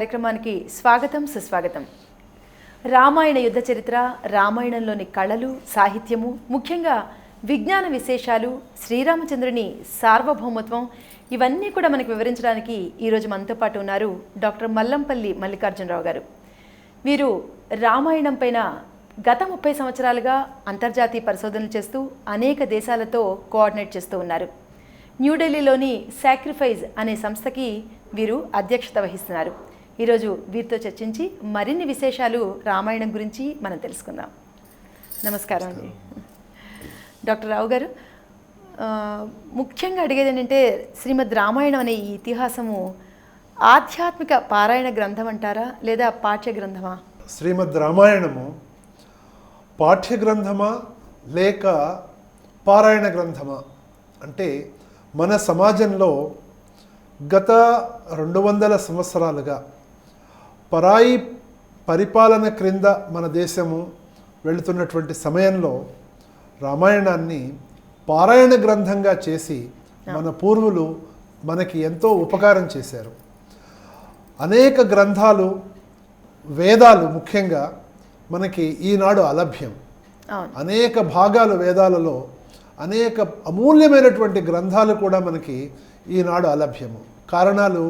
కార్యక్రమానికి స్వాగతం సుస్వాగతం. రామాయణ యుద్ధ చరిత్ర, రామాయణంలోని కళలు, సాహిత్యము, ముఖ్యంగా విజ్ఞాన విశేషాలు, శ్రీరామచంద్రుని సార్వభౌమత్వం ఇవన్నీ కూడా మనకు వివరించడానికి ఈరోజు మనతో పాటు ఉన్నారు డాక్టర్ మల్లంపల్లి మల్లికార్జునరావు గారు. వీరు రామాయణం పైన గత 30 సంవత్సరాలుగా అంతర్జాతీయ పరిశోధనలు చేస్తూ అనేక దేశాలతో కోఆర్డినేట్ చేస్తూ ఉన్నారు. న్యూఢిల్లీలోని సాక్రిఫైజ్ అనే సంస్థకి వీరు అధ్యక్షత వహిస్తున్నారు. ఈరోజు వీరితో చర్చించి మరిన్ని విశేషాలు రామాయణం గురించి మనం తెలుసుకుందాం. నమస్కారం అండి డాక్టర్ రావు గారు. ముఖ్యంగా అడిగేది ఏంటంటే, శ్రీమద్ రామాయణం అనే ఈ ఇతిహాసము ఆధ్యాత్మిక పారాయణ గ్రంథం అంటారా, లేదా పాఠ్య గ్రంథమా? శ్రీమద్ రామాయణము పాఠ్య గ్రంథమా లేక పారాయణ గ్రంథమా అంటే, మన సమాజంలో గత 200 సంవత్సరాలుగా పరాయి పరిపాలన క్రింద మన దేశము వెళుతున్నటువంటి సమయంలో రామాయణాన్ని పారాయణ గ్రంథంగా చేసి మన పూర్వులు మనకి ఎంతో ఉపకారం చేశారు. అనేక గ్రంథాలు, వేదాలు ముఖ్యంగా మనకి ఈనాడు అలభ్యం. అనేక భాగాలు వేదాలలో అనేక అమూల్యమైనటువంటి గ్రంథాలు కూడా మనకి ఈనాడు అలభ్యము. కారణాలు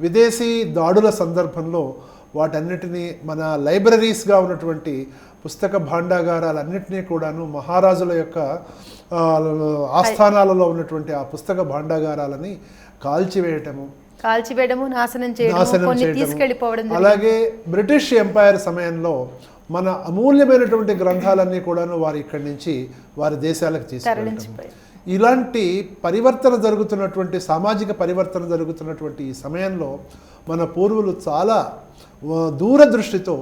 విదేశీ దాడుల సందర్భంలో వాటన్నిటినీ మన లైబ్రరీస్గా ఉన్నటువంటి పుస్తక భాండాగారాలన్నింటినీ కూడాను మహారాజుల యొక్క ఆస్థానాలలో ఉన్నటువంటి ఆ పుస్తక భాండాగారాలని కాల్చివేయటము, నాశనం చేయడం, అలాగే బ్రిటిష్ ఎంపైర్ సమయంలో మన అమూల్యమైనటువంటి గ్రంథాలన్నీ కూడాను వారు ఇక్కడి నుంచి వారి దేశాలకు తీసుకెళ్ళడం. ఇలాంటి పరివర్తన జరుగుతున్నటువంటి, సామాజిక పరివర్తన జరుగుతున్నటువంటి ఈ సమయంలో మన పూర్వులు చాలా దూరదృష్టితో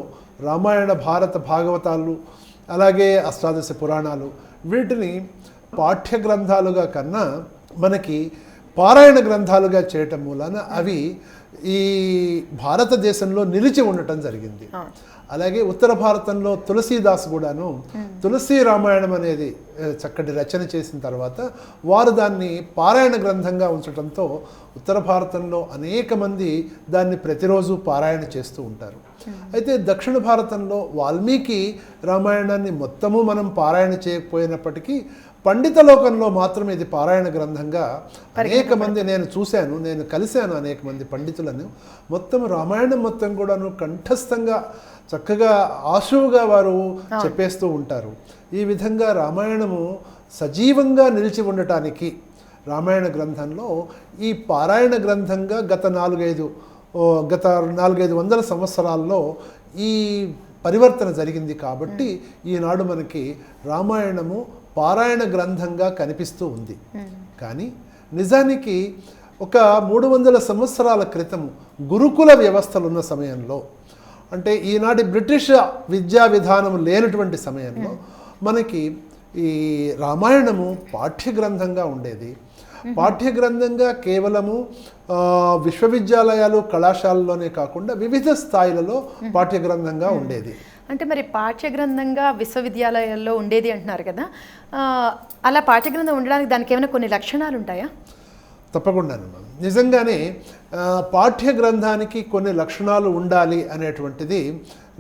రామాయణ, భారత, భాగవతాలు, అలాగే అష్టాదశ పురాణాలు వీటిని పాఠ్య గ్రంథాలుగా కన్నా మనకి పారాయణ గ్రంథాలుగా చేయటం మూలాన అవి ఈ భారతదేశంలో నిలిచి ఉండటం జరిగింది. అలాగే ఉత్తర భారతంలో తులసీదాస్ కూడాను తులసి రామాయణం అనేది చక్కటి రచన చేసిన తర్వాత వారు దాన్ని పారాయణ గ్రంథంగా ఉంచడంతో ఉత్తర భారతంలో అనేక మంది దాన్ని ప్రతిరోజు పారాయణ చేస్తూ ఉంటారు. అయితే దక్షిణ భారతంలో వాల్మీకి రామాయణాన్ని మొత్తము మనం పారాయణ చేయకపోయినప్పటికీ పండిత లోకంలో మాత్రం ఇది పారాయణ గ్రంథంగా అనేక మంది, నేను కలిశాను అనేక మంది పండితులను. మొత్తం రామాయణం మొత్తం కూడాను కంఠస్థంగా చక్కగా ఆశువుగా వారు చెప్పేస్తూ ఉంటారు. ఈ విధంగా రామాయణము సజీవంగా నిలిచి ఉండటానికి రామాయణ గ్రంథంలో ఈ పారాయణ గ్రంథంగా గత 400-500 సంవత్సరాల్లో ఈ పరివర్తన జరిగింది. కాబట్టి ఈనాడు మనకి రామాయణము పారాయణ గ్రంథంగా కనిపిస్తూ ఉంది. కానీ నిజానికి ఒక 300 సంవత్సరాల క్రితం గురుకుల వ్యవస్థలు ఉన్న సమయంలో, అంటే ఈనాటి బ్రిటిష్ విద్యా విధానం లేనటువంటి సమయంలో మనకి ఈ రామాయణము పాఠ్య గ్రంథంగా ఉండేది. పాఠ్య గ్రంథంగా కేవలము విశ్వవిద్యాలయాలు, కళాశాలలోనే కాకుండా వివిధ స్థాయిలలో పాఠ్య గ్రంథంగా ఉండేది. అంటే మరి పాఠ్య గ్రంథంగా విశ్వవిద్యాలయాల్లో ఉండేది అంటున్నారు కదా, అలా పాఠ్య గ్రంథం ఉండడానికి దానికి ఏమైనా కొన్ని లక్షణాలు ఉంటాయా? తప్పకుండా. నిజంగానే పాఠ్య గ్రంథానికి కొన్ని లక్షణాలు ఉండాలి అనేటువంటిది,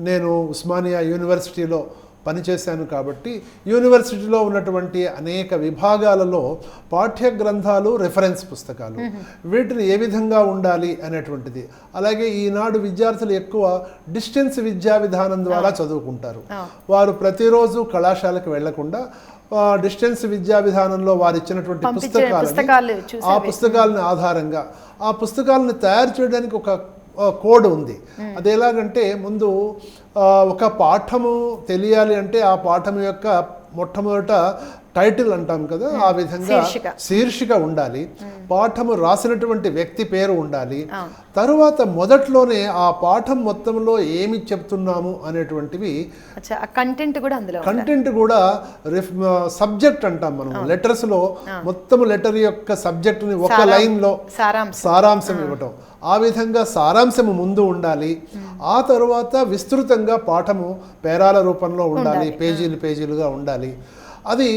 నేను ఉస్మానియా యూనివర్సిటీలో పనిచేశాను కాబట్టి యూనివర్సిటీలో ఉన్నటువంటి అనేక విభాగాలలో పాఠ్య గ్రంథాలు, రెఫరెన్స్ పుస్తకాలు వీటిని ఏ విధంగా ఉండాలి అనేటువంటిది. అలాగే ఈనాడు విద్యార్థులు ఎక్కువ డిస్టెన్స్ విద్యా విధానం ద్వారా చదువుకుంటారు. వారు ప్రతిరోజు కళాశాలకు వెళ్లకుండా డిస్టెన్స్ విద్యా విధానంలో వారు ఇచ్చినటువంటి పుస్తకాలను ఆధారంగా ఆ పుస్తకాలను తయారు చేయడానికి ఒక కోడ్ ఉంది. అది ఎలాగంటే, ముందు ఒక పాఠము తెలియాలి అంటే ఆ పాఠం యొక్క మొట్టమొదట టైటిల్ అంటాం కదా, ఆ విధంగా శీర్షిక ఉండాలి. పాఠము రాసినటువంటి వ్యక్తి పేరు ఉండాలి. తరువాత మొదట్లోనే ఆ పాఠం మొత్తంలో ఏమి చెప్తున్నాము అనేటువంటివి కంటెంట్ కూడా సబ్జెక్ట్ అంటాం మనం. లెటర్స్ లో మొత్తం లెటర్ యొక్క సబ్జెక్ట్ ని ఒక లైన్ లో సారాంశం ఇవ్వటం. ఆ విధంగా సారాంశము ముందు ఉండాలి. ఆ తరువాత విస్తృతంగా పాఠము పేరాల రూపంలో ఉండాలి, పేజీలుగా ఉండాలి. అది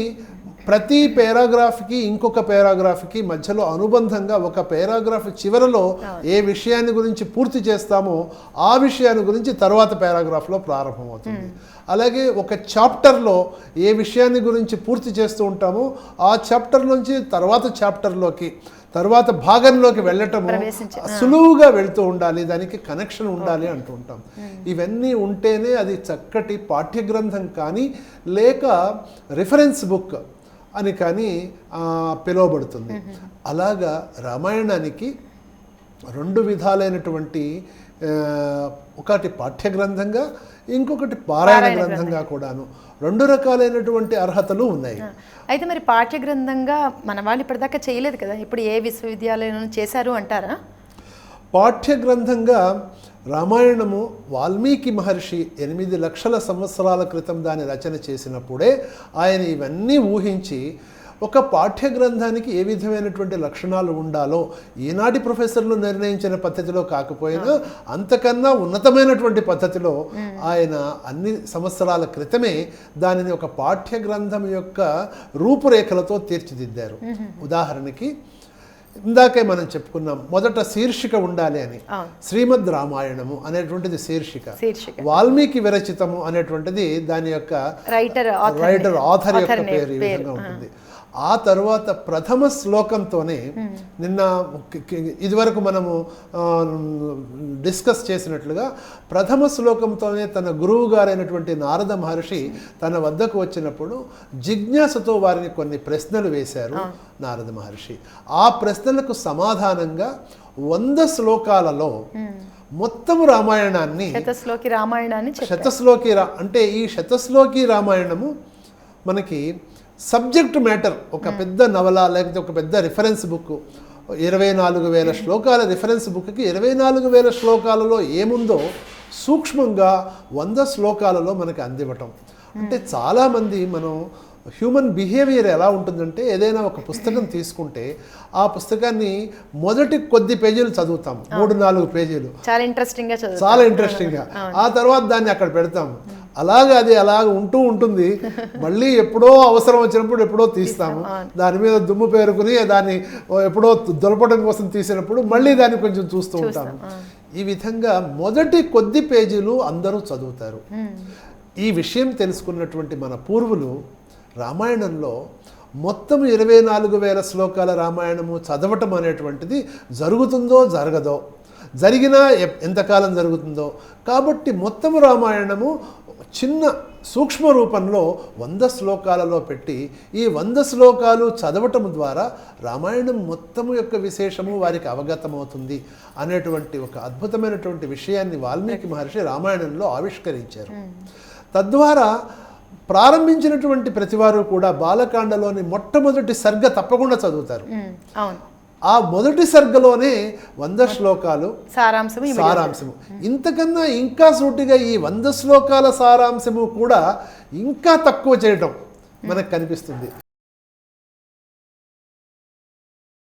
ప్రతి పేరాగ్రాఫ్కి ఇంకొక పేరాగ్రాఫ్కి మధ్యలో అనుబంధంగా ఒక పేరాగ్రాఫ్ చివరలో ఏ విషయాన్ని గురించి పూర్తి చేస్తామో ఆ విషయాన్ని గురించి తర్వాత పేరాగ్రాఫ్లో ప్రారంభమవుతుంది. అలాగే ఒక చాప్టర్లో ఏ విషయాన్ని గురించి పూర్తి చేస్తూ ఉంటామో ఆ చాప్టర్ నుంచి తర్వాత భాగంలోకి వెళ్ళటము సులువుగా వెళ్తూ ఉండాలి, దానికి కనెక్షన్ ఉండాలి అంటూ ఉంటాం. ఇవన్నీ ఉంటేనే అది చక్కటి పాఠ్యగ్రంథం కానీ లేక రిఫరెన్స్ బుక్ అని కానీ పిలువబడుతుంది. అలాగా రామాయణానికి రెండు విధాలైనటువంటి, ఒకటి పాఠ్యగ్రంథంగా ఇంకొకటి పారాయణ గ్రంథంగా కూడాను రెండు రకాలైనటువంటి అర్హతలు ఉన్నాయి. అయితే మరి పాఠ్యగ్రంథంగా మన వాళ్ళు ఇప్పటిదాకా చేయలేదు కదా, ఇప్పుడు ఏ విశ్వవిద్యాలయంలో చేశారు అంటారా? పాఠ్యగ్రంథంగా రామాయణము వాల్మీకి మహర్షి 8 లక్షల సంవత్సరాల క్రితం దాని రచన చేసినప్పుడే ఆయన ఇవన్నీ ఊహించి ఒక పాఠ్య గ్రంథానికి ఏ విధమైనటువంటి లక్షణాలు ఉండాలో ఈనాటి ప్రొఫెసర్లు నిర్ణయించిన పద్ధతిలో కాకపోయినా అంతకన్నా ఉన్నతమైనటువంటి పద్ధతిలో ఆయన అన్ని సంవత్సరాల క్రితమే దానిని ఒక పాఠ్య గ్రంథం యొక్క రూపురేఖలతో తీర్చిదిద్దారు. ఉదాహరణకి ఇందాకే మనం చెప్పుకున్నాం, మొదట శీర్షిక ఉండాలి అని. శ్రీమద్ రామాయణము అనేటువంటిది శీర్షిక, వాల్మీకి విరచితము అనేటువంటిది దాని యొక్క రైటర్ ఆథర్ యొక్క పేరు ఈ విధంగా ఉంటుంది. ఆ తర్వాత ప్రథమ శ్లోకంతోనే నిన్న ఇదివరకు మనము డిస్కస్ చేసినట్లుగా ప్రథమ శ్లోకంతోనే తన గురువు గారైనటువంటి నారద మహర్షి తన వద్దకు వచ్చినప్పుడు జిజ్ఞాసతో వారిని కొన్ని ప్రశ్నలు వేశారు నారద మహర్షి. ఆ ప్రశ్నలకు సమాధానంగా 100 శ్లోకాలలో మొత్తము రామాయణాన్ని శతశ్లోకి అంటే ఈ శతశ్లోకి రామాయణము మనకి సబ్జెక్ట్ మ్యాటర్, ఒక పెద్ద నవల లేకపోతే ఒక పెద్ద రిఫరెన్స్ బుక్, 24,000 శ్లోకాల రిఫరెన్స్ బుక్కి 24,000 శ్లోకాలలో ఏముందో సూక్ష్మంగా 100 శ్లోకాలలో మనకి అందివ్వటం. అంటే చాలామంది మనం హ్యూమన్ బిహేవియర్ ఎలా ఉంటుందంటే ఏదైనా ఒక పుస్తకం తీసుకుంటే ఆ పుస్తకాన్ని మొదటి కొద్ది పేజీలు చదువుతాం, 3-4 పేజీలు చాలా ఇంట్రెస్టింగ్గా, ఆ తర్వాత దాన్ని అక్కడ పెడతాము. అలాగే అది అలాగ ఉంటుంది. మళ్ళీ ఎప్పుడో అవసరం వచ్చినప్పుడు ఎప్పుడో తీస్తాము, దాని మీద దుమ్ము పేరుకుని దాన్ని ఎప్పుడో దొలపడం కోసం తీసినప్పుడు మళ్ళీ దాన్ని కొంచెం చూస్తూ ఉంటాము. ఈ విధంగా మొదటి కొద్ది పేజీలు అందరూ చదువుతారు. ఈ విషయం తెలుసుకున్నటువంటి మన పూర్వులు రామాయణంలో మొత్తం 24,000 శ్లోకాల రామాయణము చదవటం అనేటువంటిది జరుగుతుందో జరగదో, జరిగినా ఎంతకాలం జరుగుతుందో, కాబట్టి మొత్తం రామాయణము చిన్న సూక్ష్మ రూపంలో 100 శ్లోకాలలో పెట్టి ఈ 100 శ్లోకాలు చదవటం ద్వారా రామాయణం మొత్తము యొక్క విశేషము వారికి అవగతమవుతుంది అనేటువంటి ఒక అద్భుతమైనటువంటి విషయాన్ని వాల్మీకి మహర్షి రామాయణంలో ఆవిష్కరించారు. తద్వారా ప్రారంభించినటువంటి ప్రతివారు కూడా బాలకాండలోని మొట్టమొదటి సర్గ తప్పకుండా చదువుతారు. ఆ మొదటి సర్గలోనే 100 శ్లోకాలు సారాంశము. ఇంతకన్నా ఇంకా సూటిగా ఈ 100 శ్లోకాల సారాంశము కూడా ఇంకా తక్కువ చేయటం మనకు కనిపిస్తుంది.